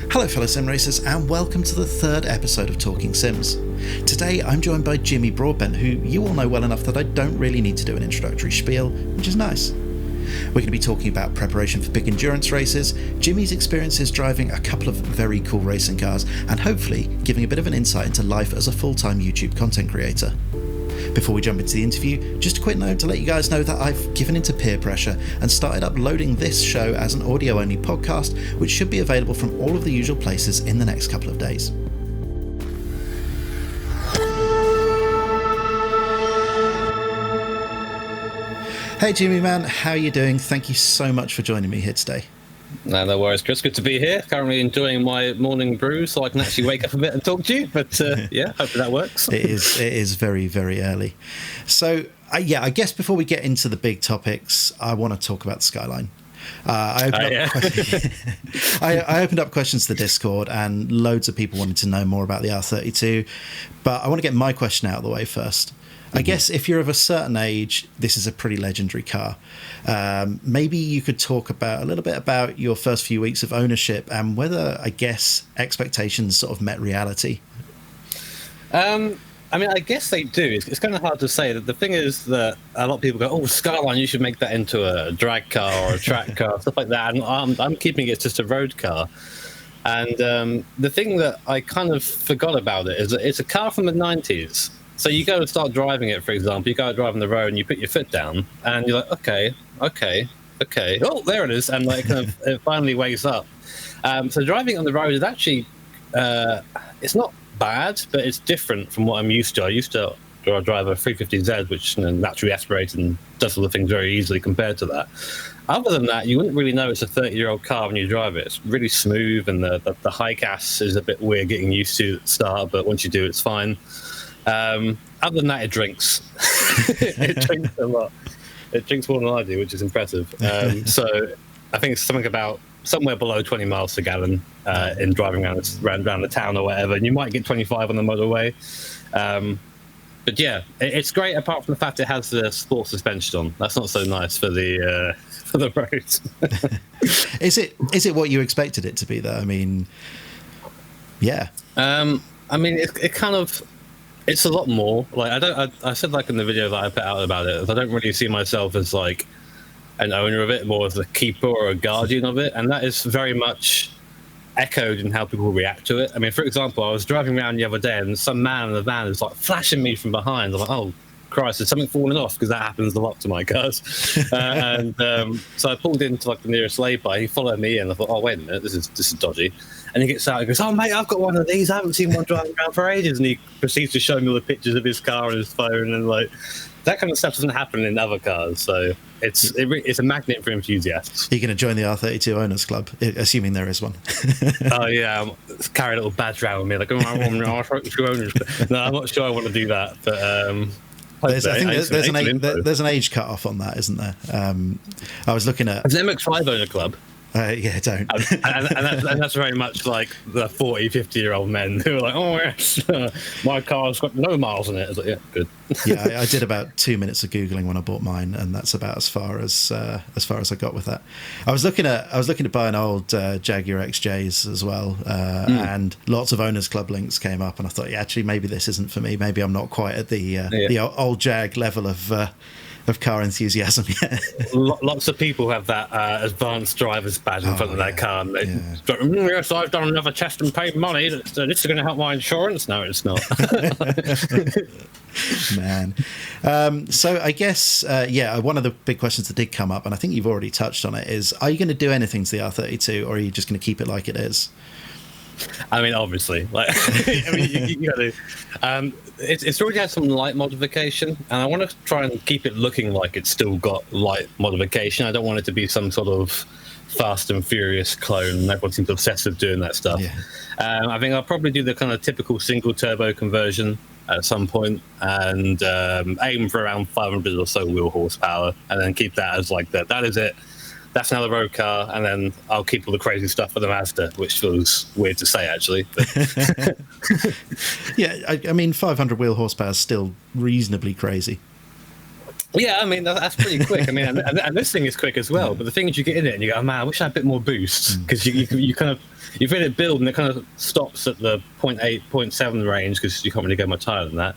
Hello fellow sim racers and welcome to the third episode of Talking Sims. Today I'm joined by Jimmy Broadbent, who you all know well enough that I don't really need to do an introductory spiel, which is nice. We're going to be talking about preparation for big endurance races, Jimmy's experiences driving a couple of very cool racing cars, and hopefully giving a bit of an insight into life as a full-time YouTube content creator. Before we jump into the interview, just a quick note to let you guys know that I've given into peer pressure and started uploading this show as an audio-only podcast, which should be available from all of the usual places in the next couple of days. Hey Jimmy man, how are you doing? Thank you so much for joining me here today. No worries, Chris. Good to be here. Currently enjoying my morning brew so I can actually wake up a bit and talk to you. But yeah, hopefully that works. It is very, very early. So I guess before we get into the big topics, I want to talk about the Skyline. I opened up questions to the Discord and loads of people wanted to know more about the R32. But I want to get my question out of the way first. I guess if you're of a certain age, this is a pretty legendary car. Maybe you could talk a little bit about your first few weeks of ownership and whether, I guess, expectations sort of met reality. I mean, I guess they do. It's kind of hard to say. The thing is that a lot of people go, "Oh, Skyline, you should make that into a drag car or a track car," stuff like that. And I'm keeping it just a road car. And the thing that I kind of forgot about it is that it's a car from the 90s. So you go and start driving it, for example. You go driving the road and you put your foot down, and you're like, okay. Oh, there it is, and like it finally wakes up. So driving on the road is actually it's not bad, but it's different from what I'm used to. I used to drive a 350Z, which naturally aspirates and does all the things very easily compared to that. Other than that, you wouldn't really know it's a 30-year-old car when you drive it. It's really smooth, and the high gas is a bit weird getting used to at the start, but once you do, it's fine. Other than that, it drinks. It drinks a lot. It drinks more than I do, which is impressive. So I think it's something about somewhere below 20 miles per gallon in driving around the town or whatever. And you might get 25 on the motorway. But yeah, it's great apart from the fact it has the sport suspension on. That's not so nice for the roads. Is it what you expected it to be, though? I mean, yeah. I mean, it kind of... It's a lot more. Like I said, like in the video that I put out about it, I don't really see myself as like an owner of it, more as a keeper or a guardian of it, and that is very much echoed in how people react to it. I mean, for example, I was driving around the other day, and some man in the van is like flashing me from behind. I'm like, oh Christ, is something falling off? Because that happens a lot to my cars. So I pulled into like the nearest lay-by. He followed me in. I thought, oh wait a minute, this is dodgy. And he gets out and goes, oh mate, I've got one of these. I haven't seen one driving around for ages. And he proceeds to show me all the pictures of his car on his phone, and like that kind of stuff doesn't happen in other cars. So it's a magnet for enthusiasts. Are you going to join the R32 Owners Club, assuming there is one? Oh yeah, carry a little badge around with me, like, oh, I'm R32 Owners. No, I'm not sure I want to do that, but there's an age cut off on that, isn't there? I was looking at... Is an MX-5 owner club? Yeah, don't. and that's very much like the 40, 50-year-old men who are like, oh yes, my car's got no miles on it. I was like, yeah, good. Yeah, I did about 2 minutes of Googling when I bought mine, and that's about as far as I got with that. I was looking to buy an old Jaguar XJs as well, and lots of Owners Club links came up, and I thought, yeah, actually, maybe this isn't for me. Maybe I'm not quite at the old Jag level of car enthusiasm yet. Lots of people have that advanced driver's badge in front of their car, and yes, I've done another test and paid money. This is going to help my insurance. No, it's not. Man. So I guess, one of the big questions that did come up, and I think you've already touched on it, is are you going to do anything to the R32, or are you just going to keep it like it is? I mean, obviously, like, I mean, you got to. It's already had some light modification, and I want to try and keep it looking like it's still got light modification. I don't want it to be some sort of Fast and Furious clone. Everyone seems obsessed with doing that stuff. Yeah. I think I'll probably do the kind of typical single turbo conversion at some point, and aim for around 500 or so wheel horsepower, and then keep that as like that is it. That's another road car, and then I'll keep all the crazy stuff for the Mazda, which feels weird to say, actually. Yeah, I mean, 500 wheel horsepower is still reasonably crazy. Yeah, I mean that's pretty quick. I mean, and this thing is quick as well. But the thing is, you get in it and you go, oh, man, I wish I had a bit more boost, because you kind of you feel it build and it kind of stops at the 0.8, 0.7 range, because you can't really go much higher than that.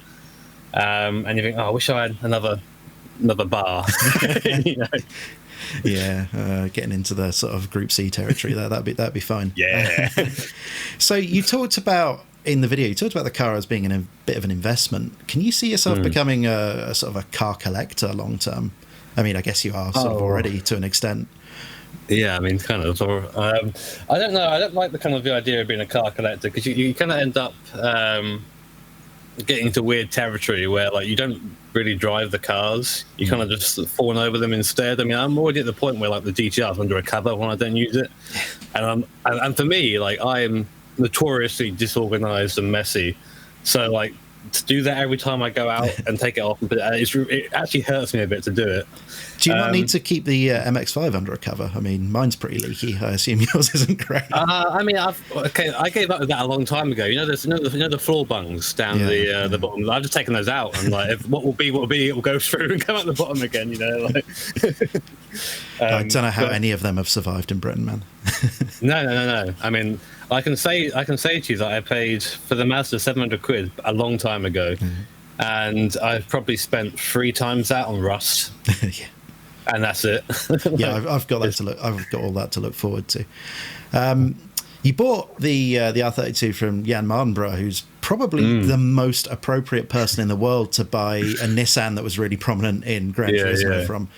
And you think, oh, I wish I had another bar. You know? Yeah, getting into the sort of Group C territory there, that'd be fine. Yeah. So you talked about in the video, you talked about the car as being a bit of an investment. Can you see yourself becoming a sort of a car collector long term? I mean, I guess you are sort of already to an extent. Yeah, I mean, kind of. I don't know. I don't like the idea of being a car collector, because you kind of end up getting into weird territory where, like, you don't really drive the cars. You kind of just fawn over them instead. I mean, I'm already at the point where, like, the GTR is under a cover when I don't use it. And for me, like, I'm notoriously disorganized and messy. So, like, to do that every time I go out and take it off, it actually hurts me a bit to do it. Do you not need to keep the MX-5 under a cover? I mean, mine's pretty leaky. I assume yours isn't great. I mean, I gave up with that a long time ago. You know, the floor bungs down the bottom. I've just taken those out, and like, what will be, it will go through and come out the bottom again. You know, like. I don't know how any of them have survived in Britain, man. No. I mean, I can say to you that I paid for the Mazda £700 a long time ago, and I've probably spent 3 times that on rust. Yeah. And that's it. Yeah, I've got that to look. I've got all that to look forward to. You bought the R32 from Jan Mardenborough, who's probably the most appropriate person in the world to buy a Nissan that was really prominent in Gran Turismo from.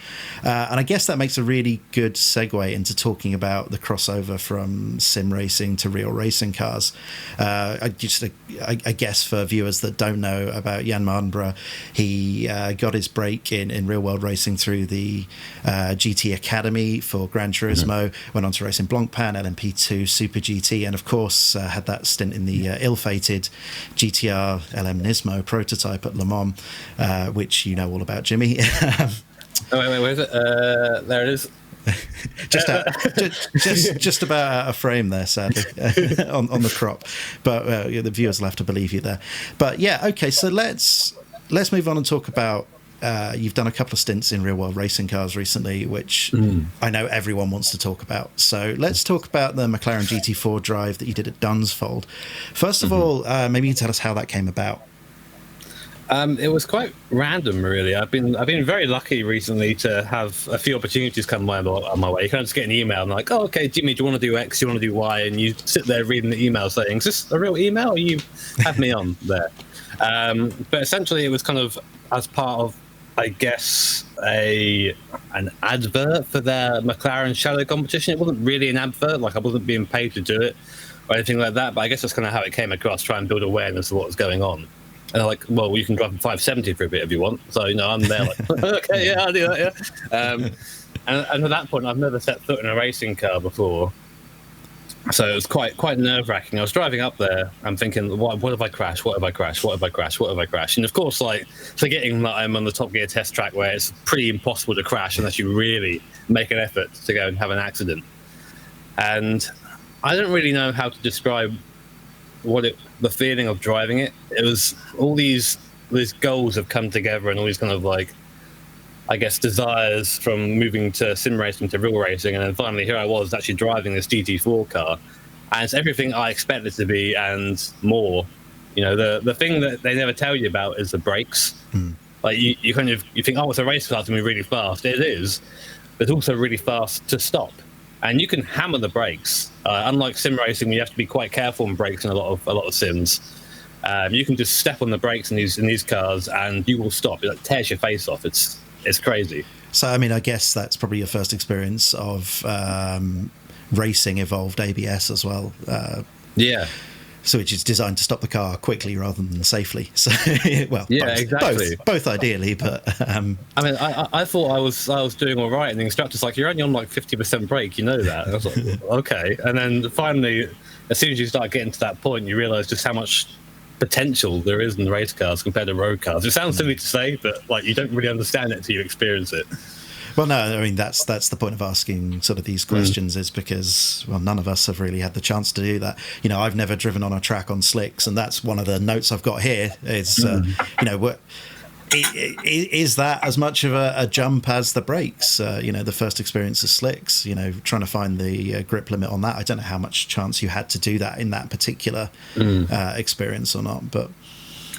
And I guess that makes a really good segue into talking about the crossover from sim racing to real racing cars. I guess for viewers that don't know about Jan Mardenborough, he got his break in real world racing through the GT Academy for Gran Turismo, went on to race in Blancpain, LMP2, Super GT, and of course had that stint in the ill-fated GTR LM Nismo prototype at Le Mans, which you know all about, Jimmy. Wait, where is it? There it is. just about out of frame there, sadly, on the crop. But the viewers will have to believe you there. But yeah, okay. So let's move on and talk about. You've done a couple of stints in real-world racing cars recently, which I know everyone wants to talk about. So let's talk about the McLaren GT4 drive that you did at Dunsfold. First of all, maybe you can tell us how that came about. It was quite random, really. I've been very lucky recently to have a few opportunities come my way. You kind of just get an email and like, oh, okay, Jimmy, do you want to do X? Do you want to do Y? And you sit there reading the email saying, is this a real email, or you have me on there? But essentially, it was kind of as part of, I guess, an advert for their McLaren Shadow competition. It wasn't really an advert, like I wasn't being paid to do it or anything like that, but I guess that's kind of how it came across, try and build awareness of what was going on. And they're like, well, you can drive a 570 for a bit if you want. So, you know, I'm there like, okay, yeah, I'll do that, yeah. And at that point, I've never set foot in a racing car before. So it was quite nerve-wracking. I was driving up there, I'm thinking, what if I crash? What if I crash? What if I crash? What if I crash? And of course, like, forgetting that I'm on the Top Gear test track where it's pretty impossible to crash unless you really make an effort to go and have an accident. And I don't really know how to describe the feeling of driving it. It was all these goals have come together, and all these kind of, like, I guess, desires from moving to sim racing to real racing, and then finally here I was actually driving this GT4 car, and it's everything I expected it to be and more. You know, the thing that they never tell you about is the brakes. Like you think, oh, it's a race car, it's gonna be really fast. It is, but it's also really fast to stop, and you can hammer the brakes. Unlike sim racing, you have to be quite careful on brakes in a lot of sims. You can just step on the brakes in these cars, and you will stop. It like tears your face off. It's crazy. So, I mean, I guess that's probably your first experience of racing evolved ABS as well. Yeah. So, which is designed to stop the car quickly rather than safely. So, well, yeah, exactly. Both ideally, but I mean, I thought I was doing all right, and the instructor's like, "You're only on like 50% brake, you know that?" And I was like, "Okay." And then finally, as soon as you start getting to that point, you realise just how much potential there is in race cars compared to road cars. It sounds silly to say, but like you don't really understand it until you experience it. Well, no, I mean that's the point of asking sort of these questions is because, well, none of us have really had the chance to do that. You know, I've never driven on a track on slicks, and that's one of the notes I've got here is you know, Is that as much of a jump as the brakes? The first experience of slicks, trying to find the grip limit on that. I don't know how much chance you had to do that in that particular experience or not, but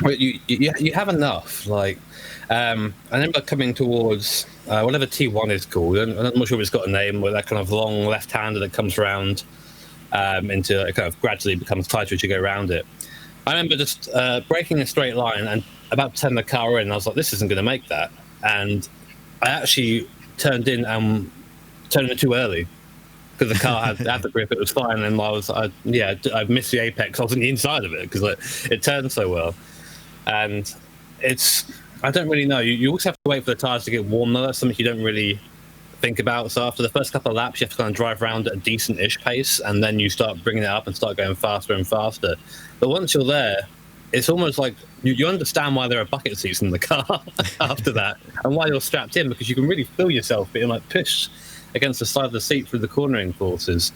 well, you have enough. Like, I remember coming towards whatever T1 is called. I'm not sure if it's got a name, where that kind of long left-hander that comes around into it kind of gradually becomes tighter as you go around it. I remember just braking a straight line and about to turn the car in. I was like, this isn't going to make that. And I actually turned in too early because the car had the grip. It was fine. And I missed the apex. I was on the inside of it because it turned so well. And I don't really know. You also have to wait for the tyres to get warm, though. That's something you don't really think about. So after the first couple of laps, you have to kind of drive around at a decent-ish pace, and then you start bringing it up and start going faster and faster. But once you're there, it's almost like you understand why there are bucket seats in the car after that, and why you're strapped in, because you can really feel yourself being like pushed against the side of the seat through the cornering forces.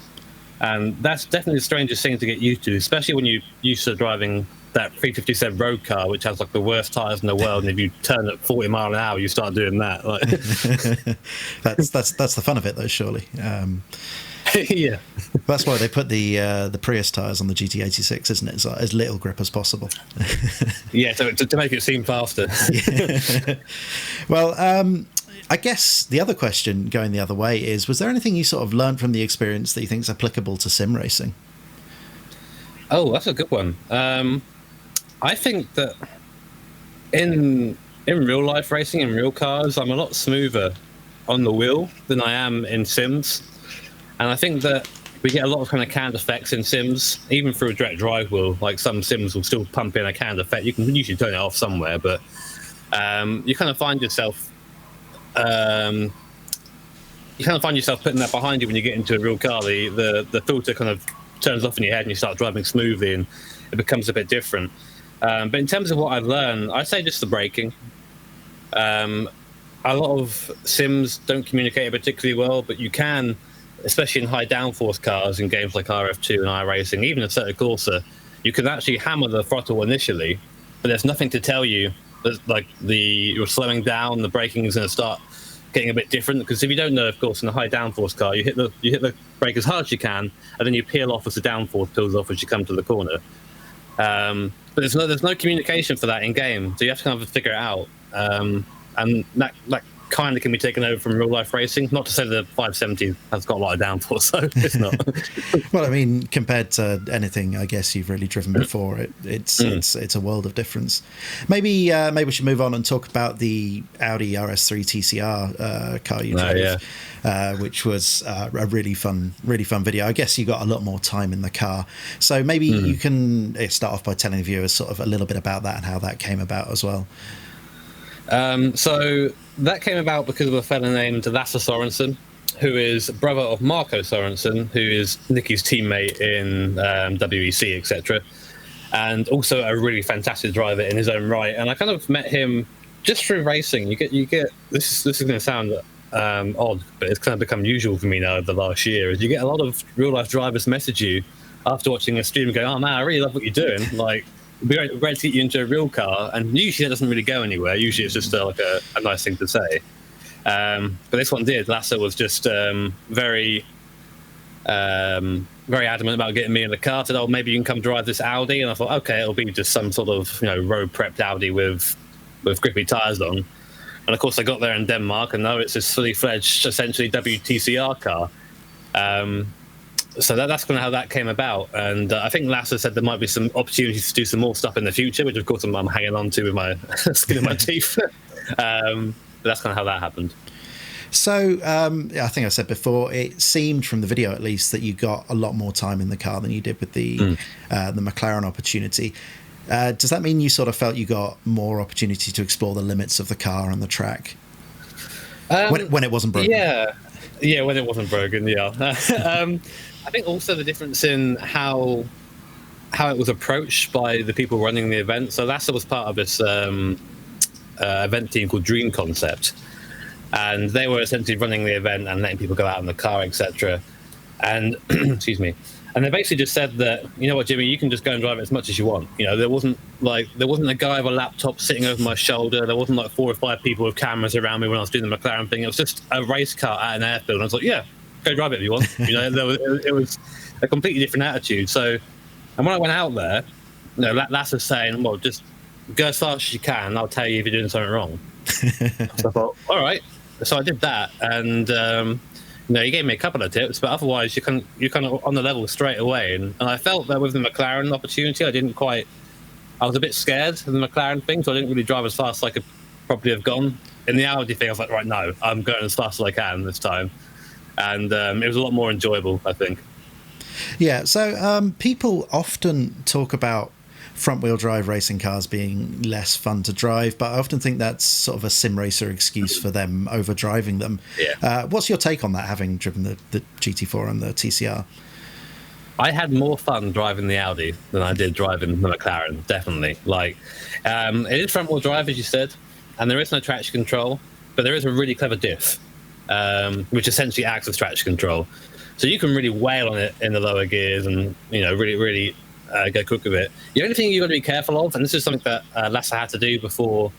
And that's definitely the strangest thing to get used to, especially when you're used to driving that 357 road car, which has like the worst tires in the world, and if you turn at 40 mile an hour, you start doing that. Like, that's the fun of it, though. Surely, yeah. That's why they put the Prius tires on the GT86, isn't it? It's like as little grip as possible. Yeah, to make it seem faster. Yeah. Well, I guess the other question going the other way is: was there anything you sort of learned from the experience that you think is applicable to sim racing? Oh, that's a good one. I think that in real life racing, in real cars, I'm a lot smoother on the wheel than I am in sims. And I think that we get a lot of kind of canned effects in sims, even through a direct drive wheel. Like some sims will still pump in a canned effect. You can usually turn it off somewhere, but you kind of find yourself putting that behind you when you get into a real car. The filter kind of turns off in your head and you start driving smoothly, and it becomes a bit different. But in terms of what I've learned, I'd say just the braking. A lot of sims don't communicate particularly well, but you can, especially in high downforce cars in games like RF2 and iRacing, even in Assetto Corsa, you can actually hammer the throttle initially, but there's nothing to tell you that you're slowing down, the braking is going to start getting a bit different. Because if you don't know, of course, in a high downforce car, you hit the brake as hard as you can, and then you peel off as the downforce peels off as you come to the corner. But there's no communication for that in game, so you have to kind of figure it out. And that kind of can be taken over from real life racing. Not to say the 570 has got a lot of downforce, so it's not. Well, I mean, compared to anything I guess you've really driven before, it's a world of difference. Maybe we should move on and talk about the Audi Rs3 Tcr car you drove, which was a really fun video. I guess you got a lot more time in the car, so maybe you can start off by telling the viewers sort of a little bit about that and how that came about as well. So that came about because of a fellow named Lasse Sorensen, who is brother of Marco Sorensen, who is Nicky's teammate in WEC, etc., and also a really fantastic driver in his own right. And I kind of met him just through racing. You get this is going to sound odd, but it's kind of become usual for me now over the last year. Is you get a lot of real life drivers message you after watching a stream, going, "Oh man, I really love what you're doing." Like, it'd be great to get you into a real car, and usually that doesn't really go anywhere. Usually it's just like a nice thing to say. But this one did. Lasse was just very adamant about getting me in the car. Said, "Oh, maybe you can come drive this Audi." And I thought, okay, it'll be just some sort of road prepped Audi with grippy tires on. And of course, I got there in Denmark, and now it's this fully fledged, essentially WTCR car. So that's kind of how that came about. And I think Lasse said there might be some opportunities to do some more stuff in the future, which of course I'm hanging on to with my skin in my teeth. But that's kind of how that happened. So I think I said before, it seemed from the video at least that you got a lot more time in the car than you did with the McLaren opportunity. Does that mean you sort of felt you got more opportunity to explore the limits of the car and the track when it wasn't broken? Yeah, when it wasn't broken, yeah. I think also the difference in how it was approached by the people running the event. So Lasse was part of this event team called Dream Concept, and they were essentially running the event and letting people go out in the car, etc. And excuse me. And they basically just said that, you know what, Jimmy, you can just go and drive it as much as you want. You know, there wasn't a guy with a laptop sitting over my shoulder. There wasn't like 4 or 5 people with cameras around me when I was doing the McLaren thing. It was just a race car at an airfield. And I was like, yeah, go drive it if you want. You know, it was a completely different attitude. So, and when I went out there, you know, Lass was saying, well, just go as fast as you can, and I'll tell you if you're doing something wrong. So I thought, all right. So I did that, and you know, he gave me a couple of tips, but otherwise you're kind of on the level straight away. And I felt that with the McLaren opportunity, I was a bit scared of the McLaren thing, so I didn't really drive as fast as I could probably have gone. In the Audi thing, I was like, right, no, I'm going as fast as I can this time. And it was a lot more enjoyable, I think. Yeah, so people often talk about front-wheel drive racing cars being less fun to drive, but I often think that's sort of a sim racer excuse for them over driving them. Yeah. What's your take on that, having driven the GT4 and the TCR? I had more fun driving the Audi than I did driving the McLaren, definitely. Like, it is front-wheel drive, as you said, and there is no traction control, but there is a really clever diff, which essentially acts as traction control. So you can really wail on it in the lower gears and, you know, really go quick with it. The only thing you've got to be careful of, and this is something that Lasse had to do before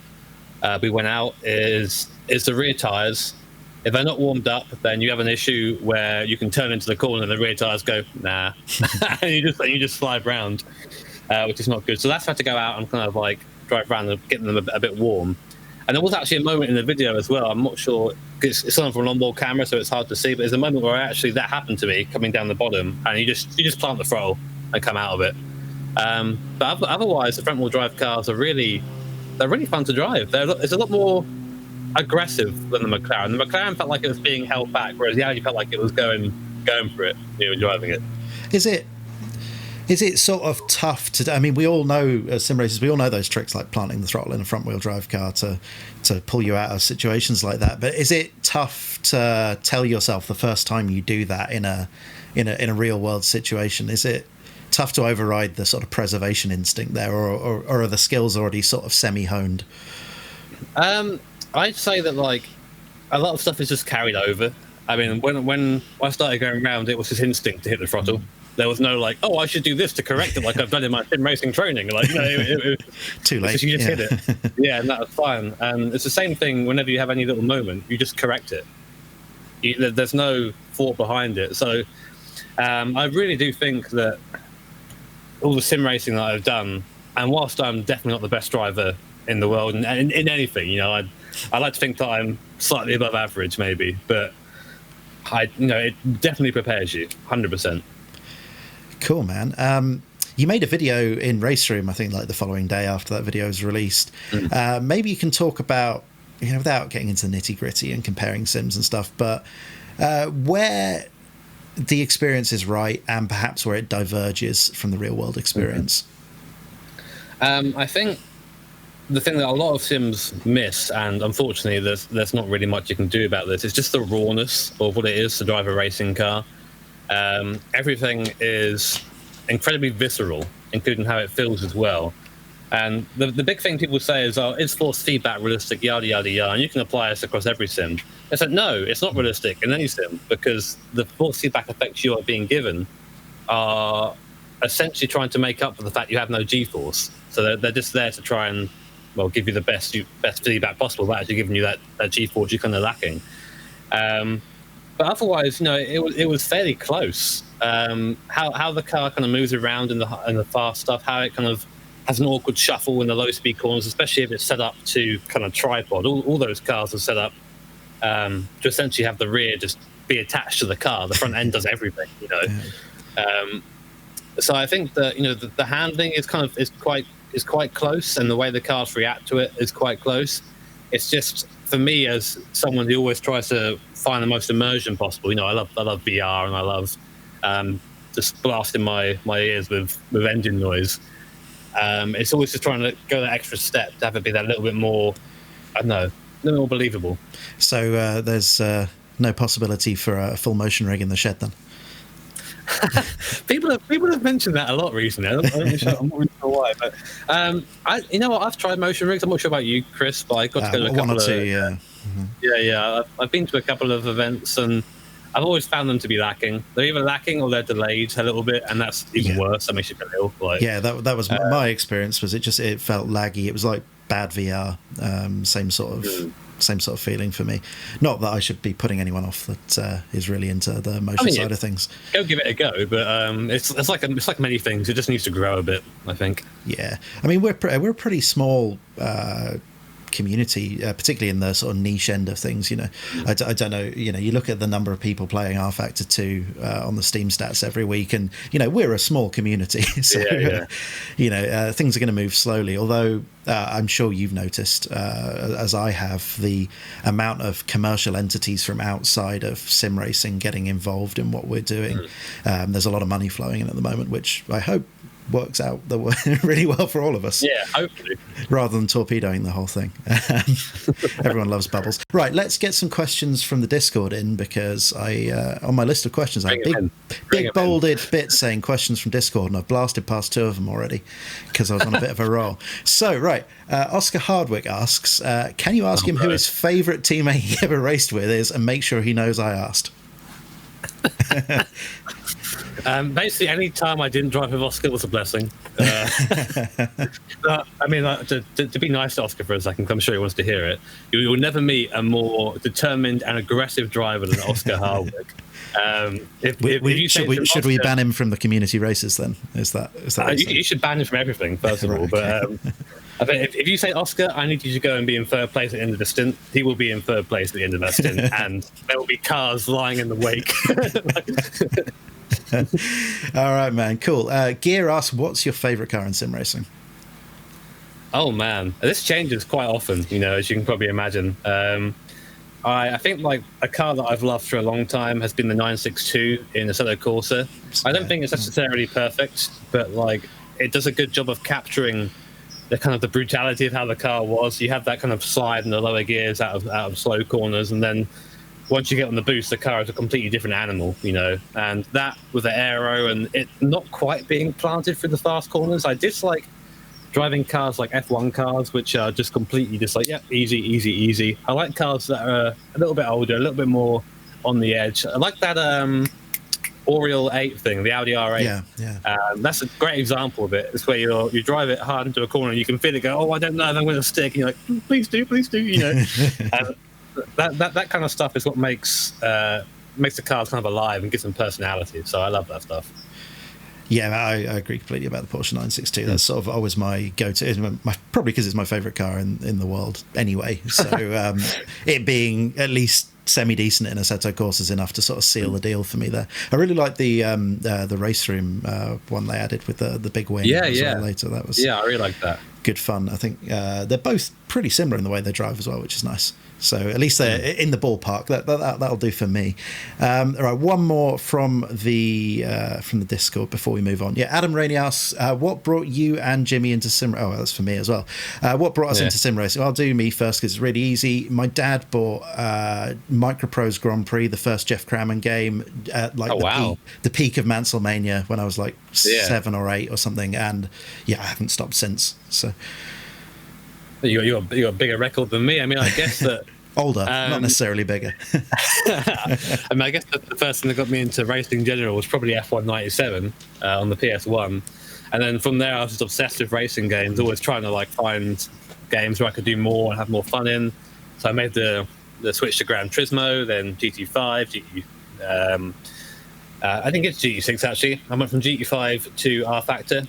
we went out, is the rear tyres. If they're not warmed up, then you have an issue where you can turn into the corner and the rear tyres go, nah, and you just slide round, which is not good. So Lasse had to go out and kind of like drive around and get them a bit warm. And there was actually a moment in the video as well. I'm not sure, it's on from an onboard camera, so it's hard to see. But there's a moment where that happened to me coming down the bottom, and you just plant the throttle and come out of it. But otherwise, the front-wheel drive cars they're really fun to drive. It's a lot more aggressive than the McLaren. The McLaren felt like it was being held back, whereas the Audi felt like it was going for it. You were driving it. Is it sort of tough to? I mean, we all know as sim racers, we all know those tricks like planting the throttle in a front wheel drive car to pull you out of situations like that. But is it tough to tell yourself the first time you do that in a real world situation? Is it tough to override the sort of preservation instinct there, or are the skills already sort of semi honed? I'd say that like a lot of stuff is just carried over. I mean, when I started going around, it was just instinct to hit the throttle. There was no like, oh, I should do this to correct it, like I've done in my sim racing training. Like, no, it too late. You just hit it, yeah, and that was fine. And it's the same thing whenever you have any little moment, you just correct it. There's no thought behind it. So I really do think that all the sim racing that I've done, and whilst I'm definitely not the best driver in the world, and in anything, you know, I like to think that I'm slightly above average, maybe, but it definitely prepares you, 100%. Cool, man. You made a video in Race Room, I think, like the following day after that video was released. Maybe you can talk about, you know, without getting into nitty gritty and comparing sims and stuff, but where the experience is right and perhaps where it diverges from the real world experience. I think the thing that a lot of sims miss, and unfortunately there's not really much you can do about this, is just the rawness of what it is to drive a racing car. Everything is incredibly visceral, including how it feels as well. And the big thing people say is, oh, is force feedback realistic, yada, yada, yada, and you can apply this across every sim. I said, no, it's not realistic in any sim, because the force feedback effects you are being given are essentially trying to make up for the fact you have no G-force. So they're just there to try and, well, give you the best feedback possible, but actually giving you that G-force you're kind of lacking. But otherwise, you know, it was fairly close. How the car kind of moves around in the fast stuff, how it kind of has an awkward shuffle in the low-speed corners, especially if it's set up to kind of tripod. All those cars are set up to essentially have the rear just be attached to the car. The front end does everything, you know. Yeah. So I think that, you know, the handling is quite close, and the way the cars react to it is quite close. It's just, for me, as someone who always tries to find the most immersion possible, you know, I love VR, and I love just blasting my ears with engine noise. It's always just trying to go that extra step to have it be that little bit more, I don't know, a little more believable. So there's no possibility for a full motion rig in the shed then? People have mentioned that a lot recently. I'm not really sure why, but you know what? I've tried motion rigs. I'm not sure about you, Chris, but I got to go to a couple one or two, of, yeah. Mm-hmm. Yeah. I've been to a couple of events, and I've always found them to be lacking. They're either lacking or they're delayed a little bit, and that's even worse. That makes you feel ill. Like, yeah, that was my experience. Was it felt laggy? It was like bad VR. Same sort of feeling for me. Not that I should be putting anyone off that is really into the motion side of things. Go give it a go, but it's like many things. It just needs to grow a bit, I think. Yeah, I mean we're a pretty small community, particularly in the sort of niche end of things. I don't know. You look at the number of people playing R Factor 2 on the Steam stats every week, and we're a small community, so things are going to move slowly. Although I'm sure you've noticed, as I have, the amount of commercial entities from outside of sim racing getting involved in what we're doing. There's a lot of money flowing in at the moment, which I hope works out really well for all of us. Yeah, hopefully. Rather than torpedoing the whole thing. Everyone loves bubbles. Right, let's get some questions from the Discord in, because on my list of questions, I have big bolded bits saying questions from Discord, and I've blasted past 2 of them already because I was on a bit of a roll. So, right, Oscar Hardwick asks, can you ask him who his favourite teammate he ever raced with is, and make sure he knows I asked? Basically, any time I didn't drive with Oscar was a blessing. I mean, to be nice to Oscar for a second, I'm sure he wants to hear it. You will never meet a more determined and aggressive driver than Oscar Hardwick. Should we ban him from the community races then? Is that you should ban him from everything, first of all. But I think if you say, Oscar, I need you to go and be in third place at the end of the stint, he will be in third place at the end of that stint, and there will be cars lying in the wake. All right, man, cool. Gear asks, what's your favourite car in sim racing? Oh man, this changes quite often, as you can probably imagine. I think like a car that I've loved for a long time has been the 962 in Assetto Corsa. I don't think it's necessarily perfect, but like it does a good job of capturing the kind of the brutality of how the car was. You have that kind of slide in the lower gears out of slow corners, and then once you get on the boost, the car is a completely different animal, and that with the aero and it not quite being planted through the fast corners. I dislike driving cars like F1 cars, which are just completely just like, easy, easy, easy. I like cars that are a little bit older, a little bit more on the edge. I like that Oriole 8 thing, the Audi R8. Yeah. That's a great example of it. It's where you drive it hard into a corner and you can feel it go, I don't know if I'm going to stick. And you're like, please do, and that kind of stuff is what makes the cars kind of alive and gives them personality. So I love that stuff. Yeah, I agree completely about the Porsche 962. That's sort of always my go-to. Probably because it's my favourite car in the world anyway. So it being at least semi-decent in Assetto Corsa is enough to sort of seal the deal for me there. I really like the race room one they added with the big wing. Well later. That was I really like that. Good fun. I think they're both pretty similar in the way they drive as well, which is nice. So at least they're in the ballpark. That'll do for me. All right, one more from the Discord before we move on. Yeah, Adam Rainey asks, what brought you and Jimmy into sim? Oh, that's for me as well. What brought us into sim racing? I'll do me first because it's really easy. My dad bought Microprose Grand Prix, the first Jeff Crammon game, at the peak of Manselmania when I was like 7 or 8 or something, and I haven't stopped since. So. You got a bigger record than me. I mean, I guess that older, not necessarily bigger. I mean, I guess the first thing that got me into racing in general was probably F1 97 on the PS1, and then from there I was just obsessed with racing games, always trying to like find games where I could do more and have more fun in. So I made the switch to Gran Turismo, then GT5, I didn't get to GT6 actually. I went from GT5 to R Factor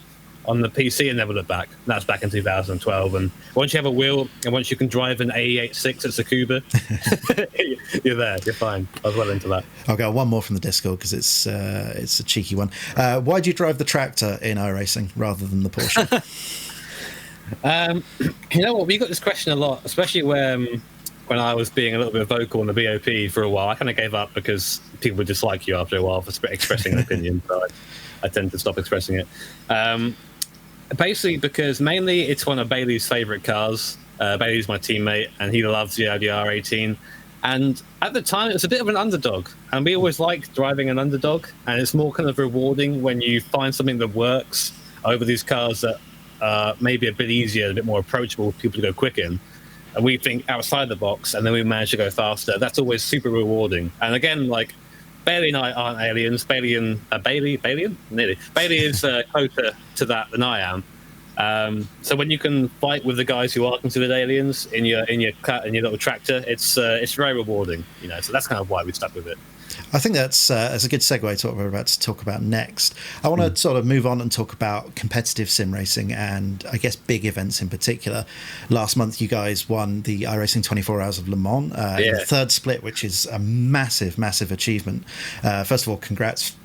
on the PC and never looked back. That's back in 2012. And once you have a wheel and once you can drive an AE86 at Tsukuba, you're there. You're fine. I was well into that. I'll go one more from the Discord because it's a cheeky one. Why do you drive the tractor in iRacing rather than the Porsche? You know what? We got this question a lot, especially when I was being a little bit vocal on the BOP for a while. I kind of gave up because people would dislike you after a while for expressing an opinion. So I tend to stop expressing it. Basically because mainly it's one of Bailey's favourite cars. Bailey's my teammate and he loves the Audi R18. And at the time, it was a bit of an underdog. And we always like driving an underdog. And it's more kind of rewarding when you find something that works over these cars that are maybe a bit easier, a bit more approachable for people to go quick in. And we think outside the box and then we manage to go faster. That's always super rewarding. And again, like, Bailey and I aren't aliens. Bailey is closer to that than I am. So when you can fight with the guys who are considered aliens in your little tractor, it's very rewarding. So that's kind of why we stuck with it. I think that's a good segue to what we're about to talk about next. I want to sort of move on and talk about competitive sim racing and I guess big events in particular. Last month, you guys won the iRacing 24 Hours of Le Mans in the third split, which is a massive, massive achievement. First of all, congrats.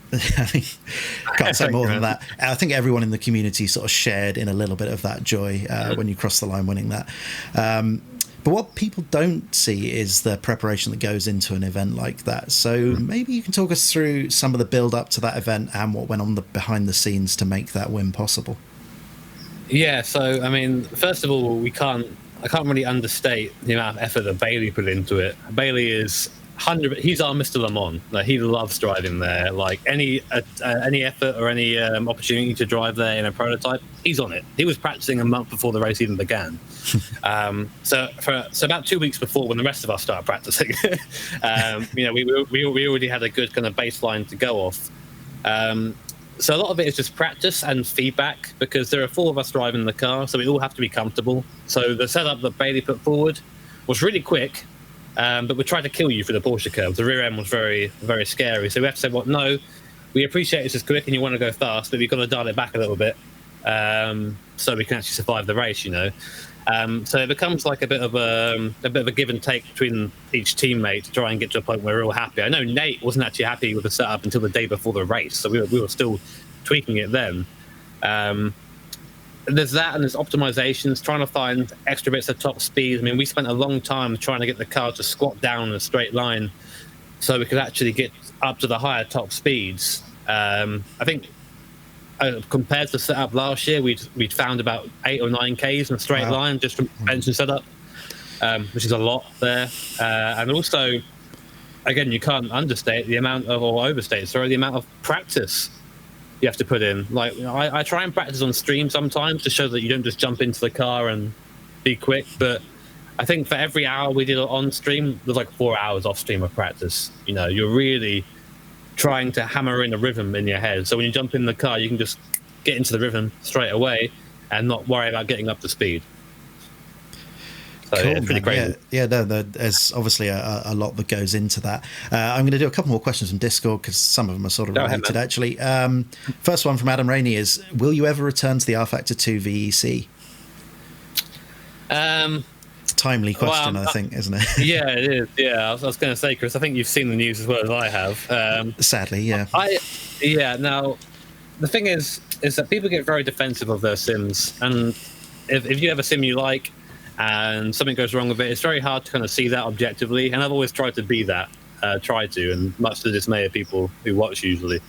Can't say more than that. I think everyone in the community sort of shared in a little bit of that joy when you crossed the line winning that. But what people don't see is the preparation that goes into an event like that. So maybe you can talk us through some of the build up to that event and what went on behind the scenes to make that win possible. Yeah, so I mean, first of all, I can't really understate the amount of effort that Bailey put into it. Bailey is he's our Mr. Le Mans. Like, he loves driving there. Like any effort or any opportunity to drive there in a prototype, he's on it. He was practicing a month before the race even began. So about 2 weeks before, when the rest of us started practicing, we already had a good kind of baseline to go off. So a lot of it is just practice and feedback, because there are 4 of us driving the car, so we all have to be comfortable. So the setup that Bailey put forward was really quick. But we tried to kill you for the Porsche curve. The rear end was very, very scary. So we have to say, well, no, we appreciate it's just quick and you want to go fast, but we've got to dial it back a little bit so we can actually survive the race, So it becomes like a bit of a give and take between each teammate to try and get to a point where we're all happy. I know Nate wasn't actually happy with the setup until the day before the race, so we were still tweaking it then. There's that, and there's optimizations, trying to find extra bits of top speed. I mean, we spent a long time trying to get the car to squat down in a straight line so we could actually get up to the higher top speeds. I think compared to the setup last year, we'd found about 8 or 9 Ks in a straight line just from suspension setup, which is a lot there. And also, again, you can't understate the amount of, or overstate, sorry, the amount of practice you have to put in. Like, I try and practice on stream sometimes to show that you don't just jump into the car and be quick, but I think for every hour we did on stream, there's like 4 hours off stream of practice. You're really trying to hammer in a rhythm in your head, so when you jump in the car you can just get into the rhythm straight away and not worry about getting up to speed. So cool, it's pretty great. There's obviously a lot that goes into that. I'm going to do a couple more questions from Discord because some of them are sort of related, actually. First one from Adam Rainey is, will you ever return to the R Factor 2 VEC? Timely question, I think, isn't it? Yeah, it is. Yeah, I was going to say, Chris, I think you've seen the news as well as I have. Sadly, yeah. Now, the thing is that people get very defensive of their sims, and if you have a sim you like, and something goes wrong with it, it's very hard to kind of see that objectively, and I've always tried to be that, and much to the dismay of people who watch usually.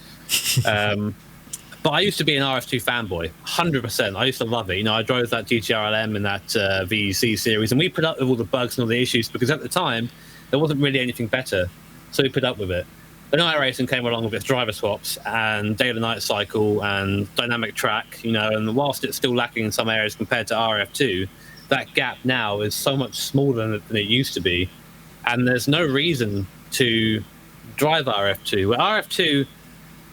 But I used to be an RF2 fanboy, 100%. I used to love it. I drove that GTRLM in that VEC series, and we put up with all the bugs and all the issues because at the time, there wasn't really anything better, so we put up with it. But iRacing came along with its driver swaps and day-to-night cycle and dynamic track, and whilst it's still lacking in some areas compared to RF2, that gap now is so much smaller than it used to be, and there's no reason to drive RF2. Well, RF2,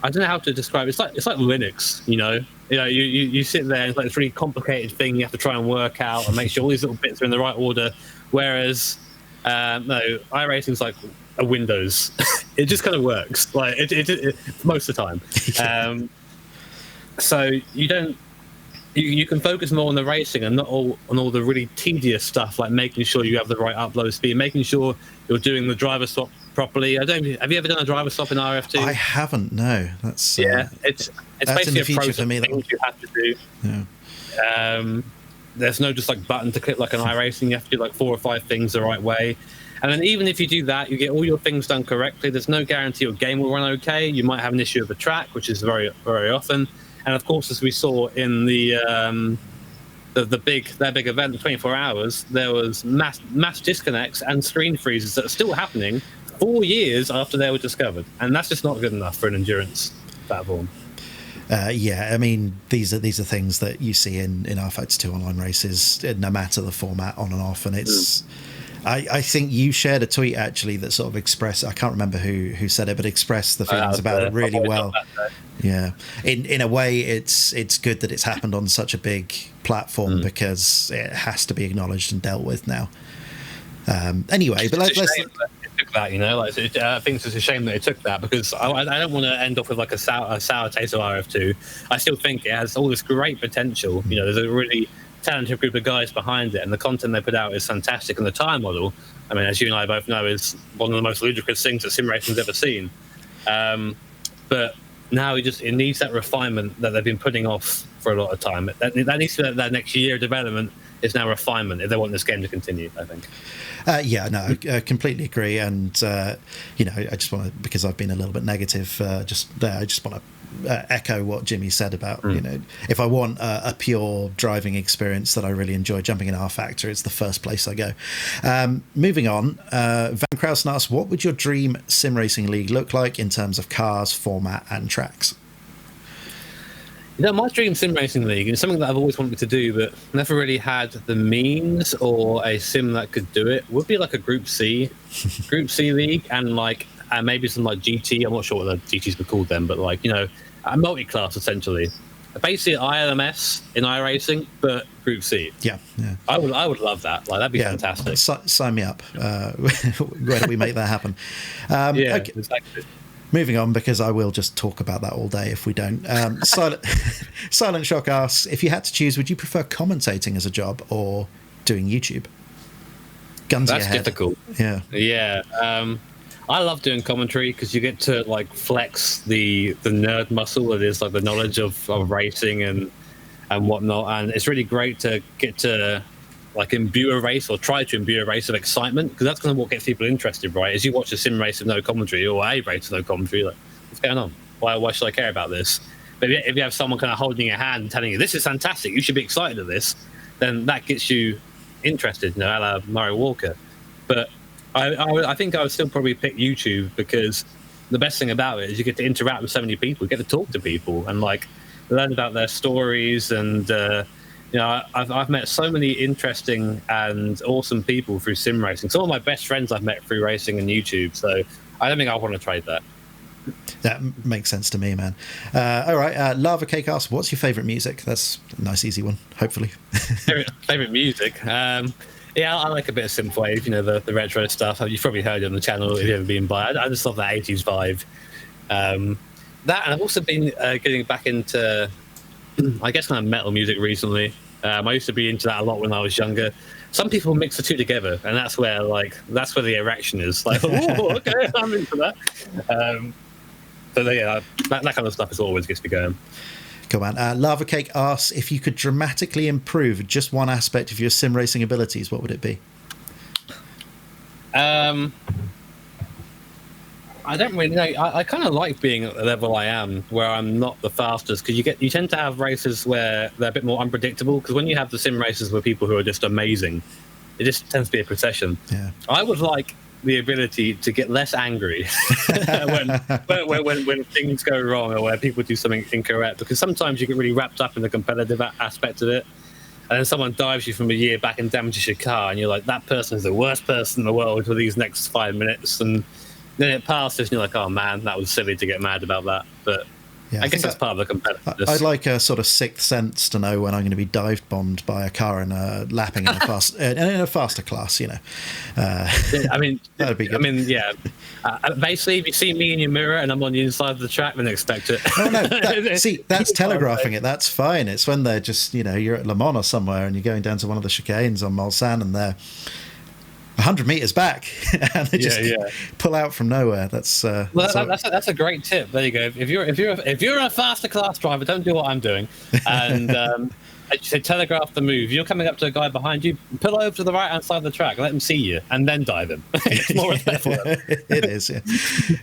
I don't know how to describe it. It's like Linux, you sit there and it's like this really complicated thing you have to try and work out and make sure all these little bits are in the right order. Whereas, iRacing's like a Windows. It just kind of works, like it most of the time. So you can focus more on the racing and not on all the really tedious stuff, like making sure you have the right upload speed, making sure you're doing the driver swap properly. Have you ever done a driver swap in RF2? I haven't. No, that's it's basically a process of things you have to do. Yeah. There's no just like button to click like an iRacing. You have to do like 4 or 5 things the right way. And then even if you do that, you get all your things done correctly. There's no guarantee your game will run okay. You might have an issue with the track, which is very, very often. And of course, as we saw in the big event, the 24 hours, there was mass disconnects and screen freezes that are still happening 4 years after they were discovered, and that's just not good enough for an endurance platform. I mean, these are things that you see in R Factor 2 online races, no matter the format, on and off, and it's I think you shared a tweet actually that sort of expressed, I can't remember who said it, but expressed the feelings about it really well. Yeah, in a way, it's good that it's happened on such a big platform because it has to be acknowledged and dealt with now. Anyway, but let's took that, I think it's a shame that it took that, because I don't want to end off with like a sour taste of IRF2. I still think it has all this great potential. There's a really talented group of guys behind it, and the content they put out is fantastic. And the tire model, I mean, as you and I both know, is one of the most ludicrous things that sim racing's ever seen. But now it needs that refinement that they've been putting off for a lot of time. That needs to be that next year of development is now refinement if they want this game to continue, I think. I completely agree. And, I just want to, because I've been a little bit negative just there, I just want to echo what Jimmy said about, if I want a pure driving experience that I really enjoy, jumping in R Factor is the first place I go. Moving on, Van Krausen asks, what would your dream sim racing league look like in terms of cars, format, and tracks? My dream sim racing league is something that I've always wanted to do, but never really had the means or a sim that could do it. Would be like a Group C league, and maybe some like GT. I'm not sure what the GTs were called then, but a multi-class essentially. Basically ILMS in iRacing, but Group C. Yeah. I would love that. That'd be fantastic. Sign me up. Where do we make that happen? Okay. Exactly. Moving on, because I will just talk about that all day if we don't. Silent Shock asks, if you had to choose, would you prefer commentating as a job or doing YouTube? Guns to your head. That's difficult. Yeah. I love doing commentary because you get to flex the nerd muscle that is the knowledge of racing and whatnot, and it's really great to get to imbue a race, or try to imbue a race of excitement, because that's kind of what gets people interested, right? As you watch a sim race with no commentary, or a race with no commentary, what's going on? Why should I care about this? But if you have someone kind of holding your hand and telling you this is fantastic, you should be excited at this, then that gets you interested, a la Murray Walker. But I think I would still probably pick YouTube, because the best thing about it is you get to interact with so many people, you get to talk to people and learn about their stories, and I've met so many interesting and awesome people through sim racing. Some of my best friends I've met through racing and YouTube, so I don't think I want to trade that. That makes sense to me, man. All right, Lava Cake asks, what's your favourite music? That's a nice, easy one, hopefully. Favorite music? I like a bit of synthwave, the retro stuff. You've probably heard it on the channel if you've ever been by. I just love that 80s vibe. That, and I've also been getting back into, I guess, kind of metal music recently. I used to be into that a lot when I was younger. Some people mix the two together, and that's where the erection is. Okay, I'm into that. That kind of stuff is always gets me going. Come on. Lava Cake asks, if you could dramatically improve just one aspect of your sim racing abilities, what would it be? I don't really know. I kind of like being at the level I am, where I'm not the fastest, because you tend to have races where they're a bit more unpredictable. Because when you have the sim races with people who are just amazing, it just tends to be a procession. Yeah. I would like the ability to get less angry when things go wrong, or where people do something incorrect, because sometimes you get really wrapped up in the competitive aspect of it, and then someone dives you from a year back and damages your car, and you're like, that person is the worst person in the world for these next 5 minutes, and then it passes, and you're like, oh man, that was silly to get mad about that. But I guess that's part of the competitiveness. I'd like a sort of sixth sense to know when I'm going to be dive bombed by a car in a lapping in a faster class. I mean, that'd be good. I mean, yeah. Basically, if you see me in your mirror and I'm on the inside of the track, then expect it. Oh no, that's telegraphing it. That's fine. It's when they're just you're at Le Mans or somewhere and you're going down to one of the chicanes on Mulsanne and they're 100 meters back and they just pull out from nowhere. That's a great tip. There you go. If you're a faster class driver, don't do what I'm doing, and telegraph the move. You're coming up to a guy behind you, pull over to the right hand side of the track, let him see you, and then dive him. It's more respectful. It is.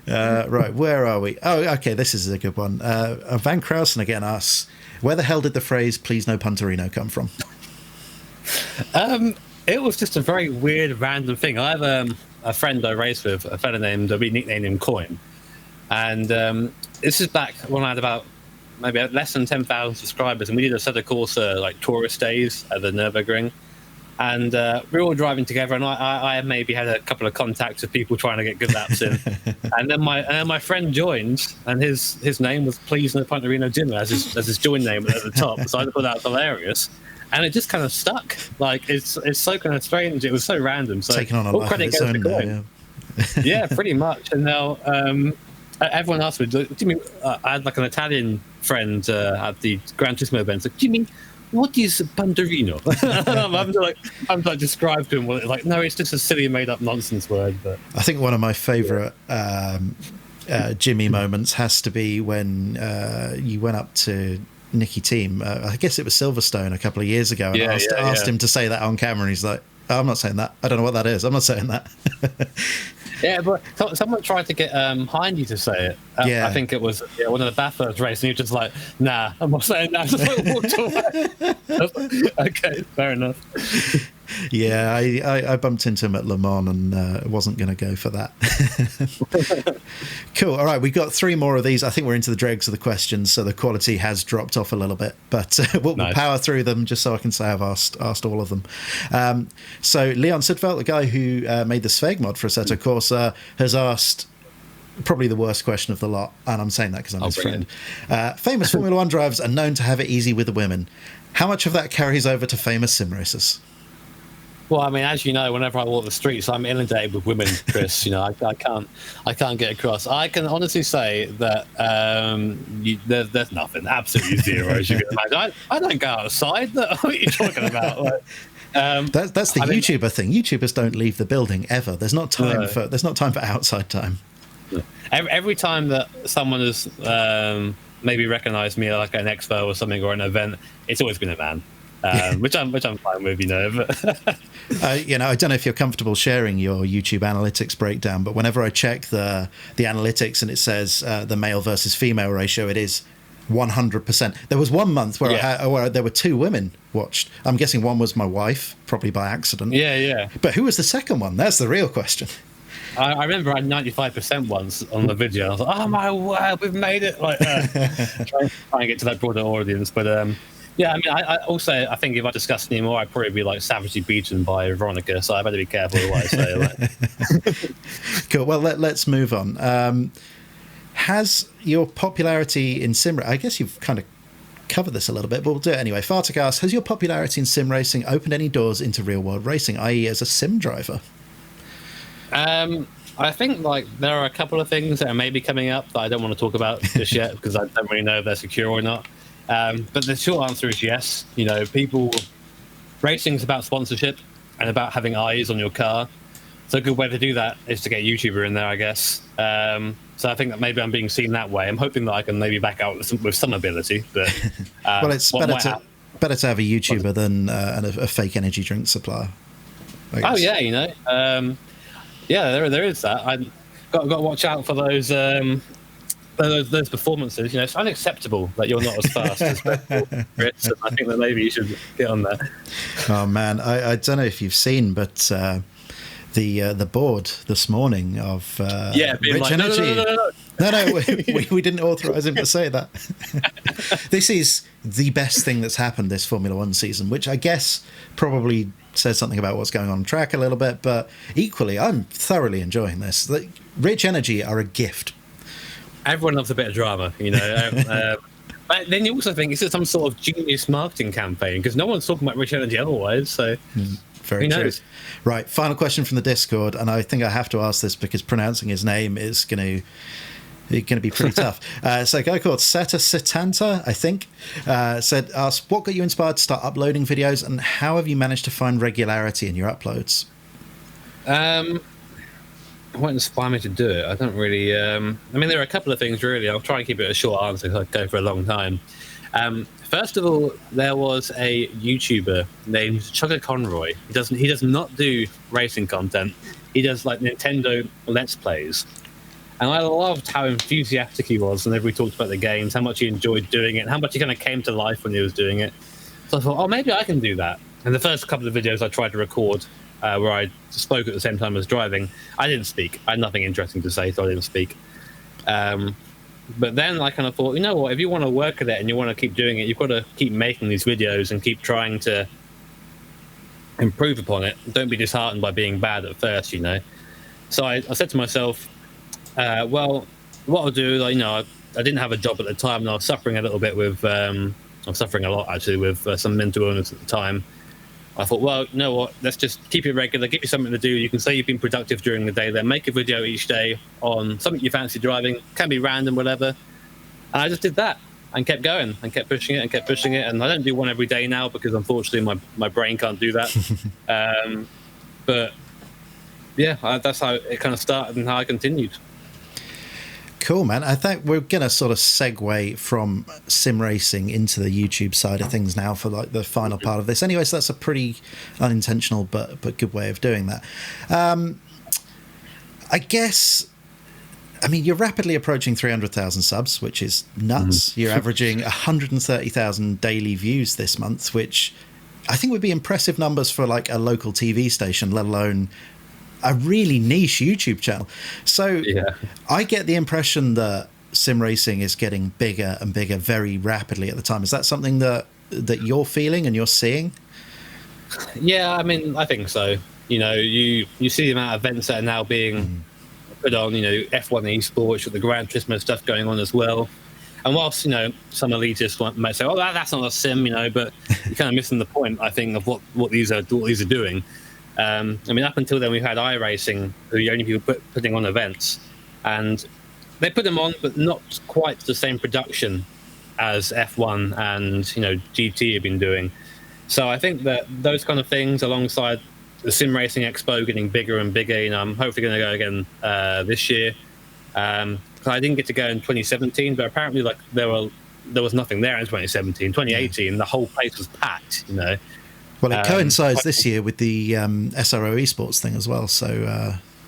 Yeah. Right, where are we? Oh, okay. This is a good one. Van Krausen again asks, where the hell did the phrase "please no Punterino" come from? It was just a very weird, random thing. I have a friend I race with, a fellow we nicknamed him Coin. And this is back when I had about maybe less than 10,000 subscribers, and we did a set of course tourist days at the Nürburgring. And we were all driving together, and I maybe had a couple of contacts with people trying to get good laps in. And then my friend joined, and his name was Please No Punta Reno Jimmy as his join name at the top. So I thought that was hilarious. And it just kind of stuck. Like, it's so kind of strange. It was so random. So taking on a life of its own now, yeah. Yeah, pretty much. And now everyone asked me, Jimmy, I had like an Italian friend at the Gran Turismo event. Like, Jimmy, what is Pantorino? I'm like describe to him what it's like. No, it's just a silly made up nonsense word. But I think one of my favourite Jimmy moments has to be when you went up to Nicky Team. I guess it was Silverstone a couple of years ago, and asked him to say that on camera, and he's like, oh, I'm not saying that. I don't know what that is. I'm not saying that. Yeah, but someone tried to get Haye to say it. I think it was one of the Bathurst races, and he was just like, nah, I'm not saying that. Just like walked away. Okay, fair enough. Yeah, I bumped into him at Le Mans and wasn't going to go for that. Cool. All right, we've got 3 more of these. I think we're into the dregs of the questions, so the quality has dropped off a little bit, but we'll power through them just so I can say I've asked all of them. So Leon Sudfeld, the guy who made the Sveg mod for Assetto Corsa, has asked probably the worst question of the lot, and I'm saying that because I'm his friend. Famous Formula One drivers are known to have it easy with the women. How much of that carries over to famous sim racers? Well, I mean, as you know, whenever I walk the streets, I'm inundated with women, Chris. You know, I can't get across. I can honestly say that there's nothing, absolutely zero, as you can imagine. I don't go outside. What are you talking about? Like, that's the YouTuber thing. YouTubers don't leave the building ever. There's not time for outside time. Every time that someone has maybe recognised me like an expo or something or an event, it's always been a man. Which I'm fine with, you know. But you know, I don't know if you're comfortable sharing your YouTube analytics breakdown, but whenever I check the analytics and it says the male versus female ratio, it is 100%. There was one month where there were 2 women watched. I'm guessing one was my wife, probably by accident. Yeah. But who was the second one? That's the real question. I remember I had 95% once on the video. I was like, oh my word, we've made it! Like, try and get to that broader audience, but yeah, I mean, I think if I discussed anymore, I'd probably be like savagely beaten by Veronica, so I better be careful with what I say. Like. Cool. Well, let's move on. Has your popularity in sim? I guess you've kind of covered this a little bit, but we'll do it anyway. Fartik asks, has your popularity in sim racing opened any doors into real world racing, i.e., as a sim driver? I think like there are a couple of things that are maybe coming up that I don't want to talk about just yet because I don't really know if they're secure or not. But the short answer is yes. You know, racing's about sponsorship and about having eyes on your car. So a good way to do that is to get a YouTuber in there, I guess. So I think that maybe I'm being seen that way. I'm hoping that I can maybe back out with some ability. But well, it's better to have a YouTuber than a fake energy drink supplier. Oh yeah, you know. Yeah, there is that. I've got to watch out for those performances. You know, it's unacceptable that you're not as fast as Chris. And I think that maybe you should get on there. Oh man, I don't know if you've seen, but the board this morning of Rich like, Energy. No, we didn't authorise him to say that. This is the best thing that's happened this Formula One season, which I guess probably says something about what's going on track a little bit, but equally, I'm thoroughly enjoying this. Rich Energy are a gift. Everyone loves a bit of drama, you know. But then you also think, is it some sort of genius marketing campaign? Because no one's talking about Rich Energy otherwise, so very true. Right, final question from the Discord, and I think I have to ask this because pronouncing his name is going to be pretty tough. So a guy called Seta Sitanta, I think, asked, what got you inspired to start uploading videos, and how have you managed to find regularity in your uploads? What inspired me to do it? I don't really... I mean, there are a couple of things, really. I'll try and keep it a short answer because I go for a long time. First of all, there was a YouTuber named Chugga Conroy. He does not do racing content. He does, like, Nintendo Let's Plays. And I loved how enthusiastic he was whenever we talked about the games, how much he enjoyed doing it, and how much he kind of came to life when he was doing it. So I thought, oh, maybe I can do that. And the first couple of videos I tried to record where I spoke at the same time as driving, I didn't speak. I had nothing interesting to say, so I didn't speak. But then I kind of thought, you know what, if you want to work at it and you want to keep doing it, you've got to keep making these videos and keep trying to improve upon it. Don't be disheartened by being bad at first, you know. So I said to myself, well, what I'll do, like, you know, I didn't have a job at the time, and I was suffering a little bit with, I was suffering a lot actually with some mental illness at the time. I thought, well, you know what, let's just keep it regular, give you something to do. You can say you've been productive during the day, then make a video each day on something you fancy driving, can be random, whatever. And I just did that and kept going and kept pushing it and kept pushing it. And I don't do one every day now because unfortunately my brain can't do that. But yeah, that's how it kind of started and how I continued. Cool, man. I think we're going to sort of segue from sim racing into the YouTube side of things now for like the final part of this. Anyway, so that's a pretty unintentional but good way of doing that. I guess, I mean, you're rapidly approaching 300,000 subs, which is nuts. You're averaging 130,000 daily views this month, which I think would be impressive numbers for like a local TV station, let alone a really niche YouTube channel. So yeah. I get the impression that sim racing is getting bigger and bigger very rapidly at the time. Is that something that you're feeling and you're seeing? Yeah, I mean, I think so. You know, you see the amount of events that are now being put on, you know, F1 esports with the Gran Turismo stuff going on as well. And whilst, you know, some elitists might say, oh, that's not a sim, you know, but you're kind of missing the point, I think, of what these are doing. I mean, up until then, we had iRacing, who are the only people putting on events, and they put them on, but not quite the same production as F1 and, you know, GT have been doing. So I think that those kind of things, alongside the Sim Racing Expo getting bigger and bigger, you know, I'm hopefully going to go again this year. I didn't get to go in 2017, but apparently, like, there was nothing there in 2017. 2018, the whole place was packed, you know. Well, it coincides this year with the SRO esports thing as well, so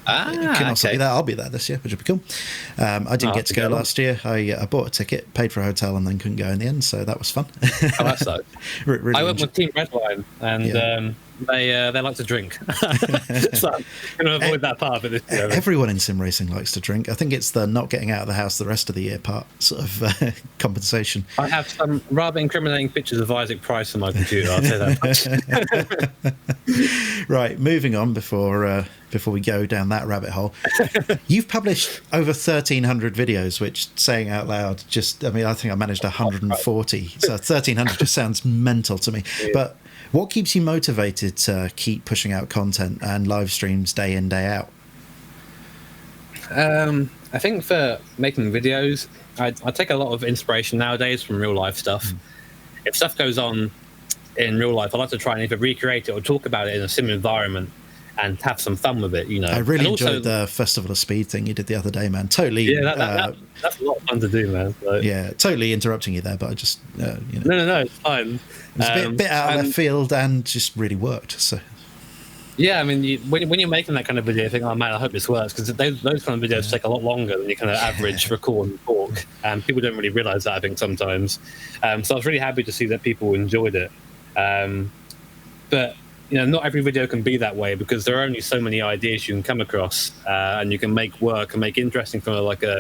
it can also be that. I'll be there this year, which would be cool. I didn't get to go last year. I bought a ticket, paid for a hotel, and then couldn't go in the end, so that was fun. Oh, that's so. Really I went with Team Redline, and they like to drink. So I'm going to avoid that part of it this year. Everyone in sim racing likes to drink. I think it's the not getting out of the house the rest of the year part sort of compensation. I have some rather incriminating pictures of Isaac Price on my computer, I'll say that much. Right, moving on before we go down that rabbit hole. You've published over 1,300 videos, which, saying out loud, just, I mean, I think I managed 140. So 1,300 just sounds mental to me. Yeah. But what keeps you motivated to keep pushing out content and live streams day in, day out? I think for making videos, I take a lot of inspiration nowadays from real life stuff. If stuff goes on in real life, I like to try and either recreate it or talk about it in a sim environment and have some fun with it, you know. I really enjoyed the Festival of Speed thing you did the other day, man. Totally. Yeah, that's a lot of fun to do, man. So. Yeah, totally interrupting you there, but I just, you know. No, it's fine. It was a bit out of left field and just really worked. So. Yeah, I mean, when you're making that kind of video, you think, oh man, I hope this works, because those kind of videos take a lot longer than your kind of average record and talk, and people don't really realise that, I think, sometimes. So I was really happy to see that people enjoyed it. But you know, not every video can be that way, because there are only so many ideas you can come across, and you can make work and make interesting from a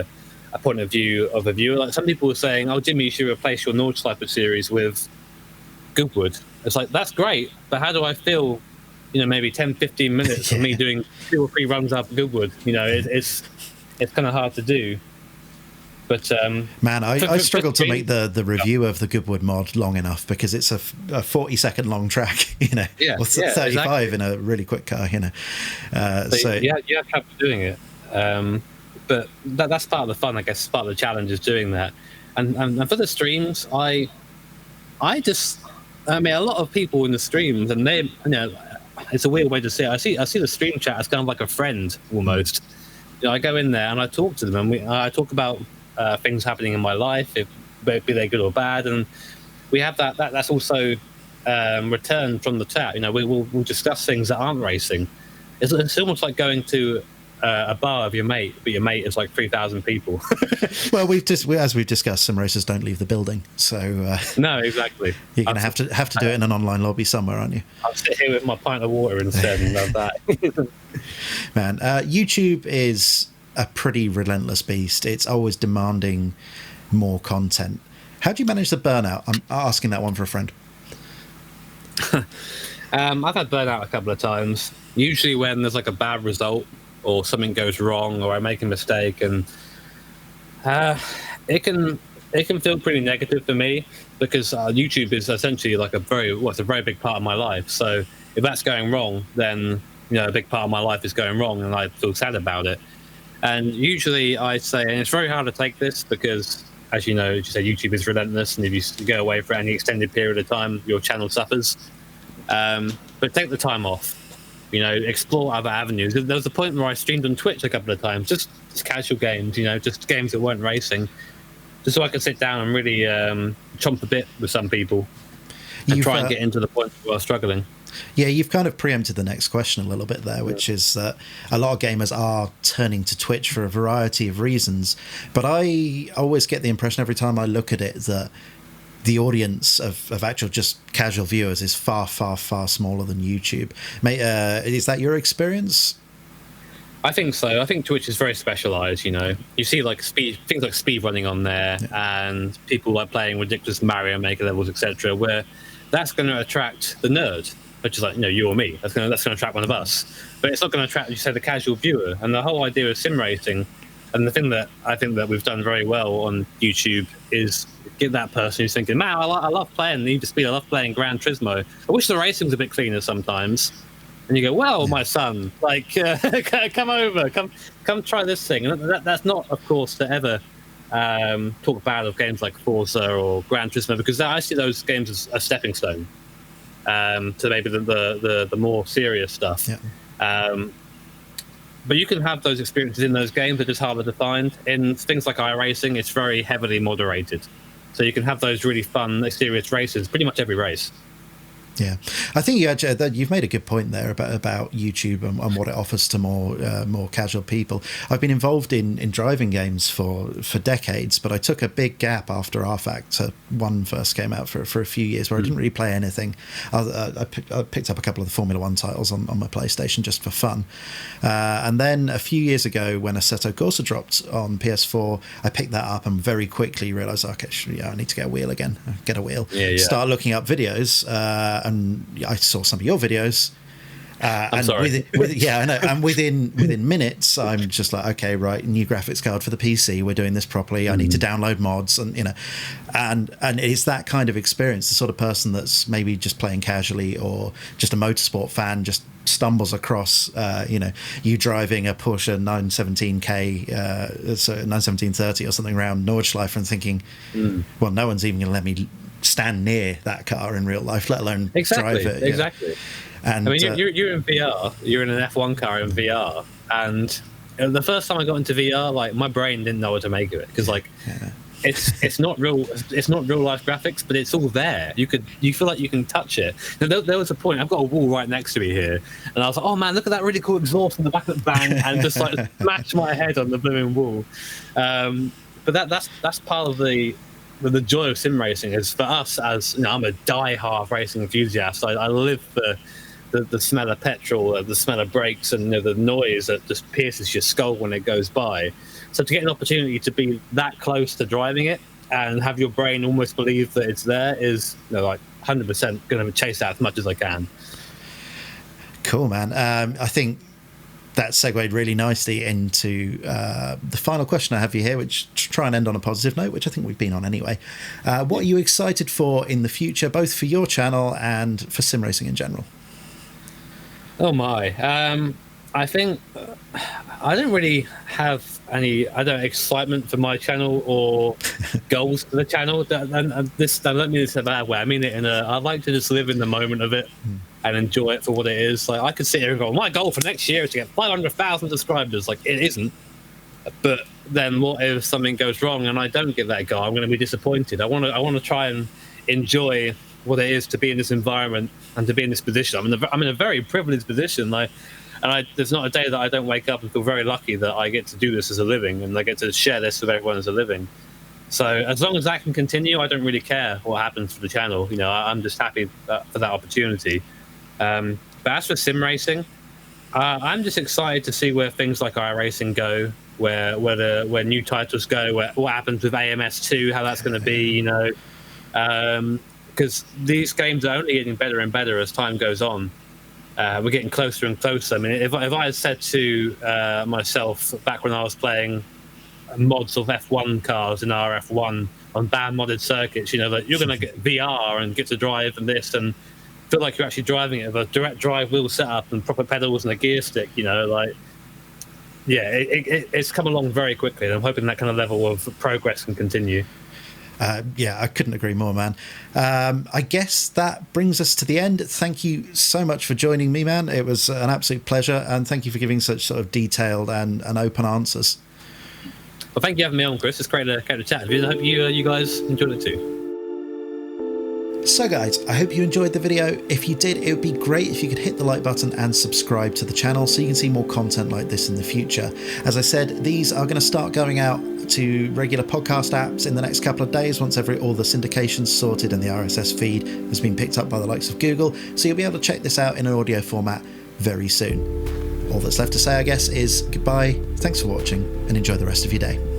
point of view of a viewer. Like some people were saying, "Oh, Jimmy, you should replace your Nordschleifer series with Goodwood." It's like, that's great, but how do I fill, you know, maybe 10, 15 minutes of me doing 2 or 3 runs up Goodwood? You know, it's kind of hard to do. But man, I struggled to make the review of the Goodwood mod long enough, because it's a 40-second long track, you know, or 35 exactly. In a really quick car, you know. So you have trouble doing it, but that's part of the fun, I guess. Part of the challenge is doing that. And for the streams, I mean, a lot of people in the streams, and they, you know, it's a weird way to say it. I see the stream chat as kind of like a friend almost. You know, I go in there and I talk to them, and I talk about things happening in my life, be they good or bad, and we have that's also returned from the chat. You know, we'll discuss things that aren't racing. It's almost like going to a bar with your mate, but your mate is like 3,000 people. Well, as we've discussed, some racers don't leave the building, so no, exactly. You're going to have to do it in an online lobby somewhere, aren't you? I'll sit here with my pint of water instead and love that. Man, YouTube is a pretty relentless beast. It's always demanding more content. How do you manage the burnout? I'm asking that one for a friend. I've had burnout a couple of times. Usually when there's like a bad result or something goes wrong or I make a mistake, and it can feel pretty negative for me because YouTube is essentially like it's a very big part of my life. So if that's going wrong, then a big part of my life is going wrong, and I feel sad about it. And usually I say, and it's very hard to take this because, as you know, YouTube is relentless, and if you go away for any extended period of time, your channel suffers. But take the time off, explore other avenues. There was a point where I streamed on Twitch a couple of times, just casual games, just games that weren't racing, just so I could sit down and really chomp a bit with some people and try and get into the point where I was struggling. Yeah, you've kind of preempted the next question a little bit there, which is that a lot of gamers are turning to Twitch for a variety of reasons. But I always get the impression every time I look at it that the audience of actual just casual viewers is far, far, far smaller than YouTube. Is that your experience? I think so. I think Twitch is very specialized. You see like things like speed running on there, and people like playing ridiculous Mario Maker levels, etc., where that's going to attract the nerd, which is like you or me. That's going to attract one of us, but it's not going to attract, the casual viewer. And the whole idea of sim racing, and the thing that I think that we've done very well on YouTube is get that person who's thinking, man, I love playing Need for Speed, I love playing Gran Turismo. I wish the racing's a bit cleaner sometimes. And you go, well, my son, come over, come try this thing. And that's not, of course, to ever talk bad of games like Forza or Gran Turismo, because I see those games as a stepping stone to maybe the more serious stuff. Yeah. But you can have those experiences in those games that are just harder to find. In things like iRacing, it's very heavily moderated. So you can have those really fun, serious races, pretty much every race. Yeah, I think you've made a good point there about YouTube and what it offers to more casual people. I've been involved in driving games for decades, but I took a big gap after rFactor 1 first came out for a few years where I didn't really play anything. I picked up a couple of the Formula 1 titles on my PlayStation just for fun. And then a few years ago when Assetto Corsa dropped on PS4, I picked that up and very quickly realised, okay, I need to get a wheel again. Get a wheel. Yeah. Start looking up videos. And I saw some of your videos. I'm sorry. I know. And within minutes, I'm just like, okay, right, new graphics card for the PC. We're doing this properly. I need to download mods, and and it's that kind of experience. The sort of person that's maybe just playing casually or just a motorsport fan just stumbles across, you driving a Porsche 917K, 91730 or something around Nordschleife and thinking, well, no one's even going to let me stand near that car in real life, let alone drive it. Exactly. And I mean, you're in VR. You're in an F1 car in VR, and the first time I got into VR, like my brain didn't know what to make of it because, it's not real. It's not real life graphics, but it's all there. You feel like you can touch it. There was a point. I've got a wall right next to me here, and I was like, "Oh man, look at that really cool exhaust in the back of the bang!" and just like smash my head on the blooming wall. But that's part of the joy of sim racing. Is for us as I'm a die-hard racing enthusiast. I live for the smell of petrol, the smell of brakes, and the noise that just pierces your skull when it goes by. So to get an opportunity to be that close to driving it and have your brain almost believe that it's there is 100% going to chase that as much as I can. Cool, man. I think that segued really nicely into the final question I have for you here, which try and end on a positive note, which I think we've been on anyway. What are you excited for in the future, both for your channel and for sim racing in general? Oh my! I think I don't really have any excitement for my channel or goals for the channel. And this, don't mean this in a bad way. I mean it I'd like to just live in the moment of it and enjoy it for what it is. Like I could sit here and go, my goal for next year is to get 500,000 subscribers. Like it isn't. But then what if something goes wrong and I don't get that goal? I'm going to be disappointed. I want to try and enjoy what it is to be in this environment and to be in this position. I'm in a very privileged position. There's not a day that I don't wake up and feel very lucky that I get to do this as a living and I get to share this with everyone as a living. So as long as that can continue, I don't really care what happens for the channel. I'm just happy for that opportunity. But as for sim racing, I'm just excited to see where things like iRacing go, where new titles go, what happens with AMS2, how that's going to be. because these games are only getting better and better as time goes on. We're getting closer and closer. I mean, if I had said to myself back when I was playing mods of F1 cars in RF1 on bad modded circuits, that you're going to get VR and get to drive and this and feel like you're actually driving it with a direct drive wheel setup and proper pedals and a gear stick, it's come along very quickly, and I'm hoping that kind of level of progress can continue. I couldn't agree more, man. I guess that brings us to the end. Thank you so much for joining me, man. It was an absolute pleasure, and thank you for giving such sort of detailed and open answers. Well, thank you for having me on, Chris. It's great to chat with you. I hope you guys enjoyed it too. So guys, I hope you enjoyed the video. If you did, it would be great if you could hit the like button and subscribe to the channel so you can see more content like this in the future. As I said, these are going to start going out to regular podcast apps in the next couple of days once all the syndication's sorted and the RSS feed has been picked up by the likes of Google, so you'll be able to check this out in an audio format very soon. All that's left to say, I guess, is goodbye, thanks for watching, and enjoy the rest of your day.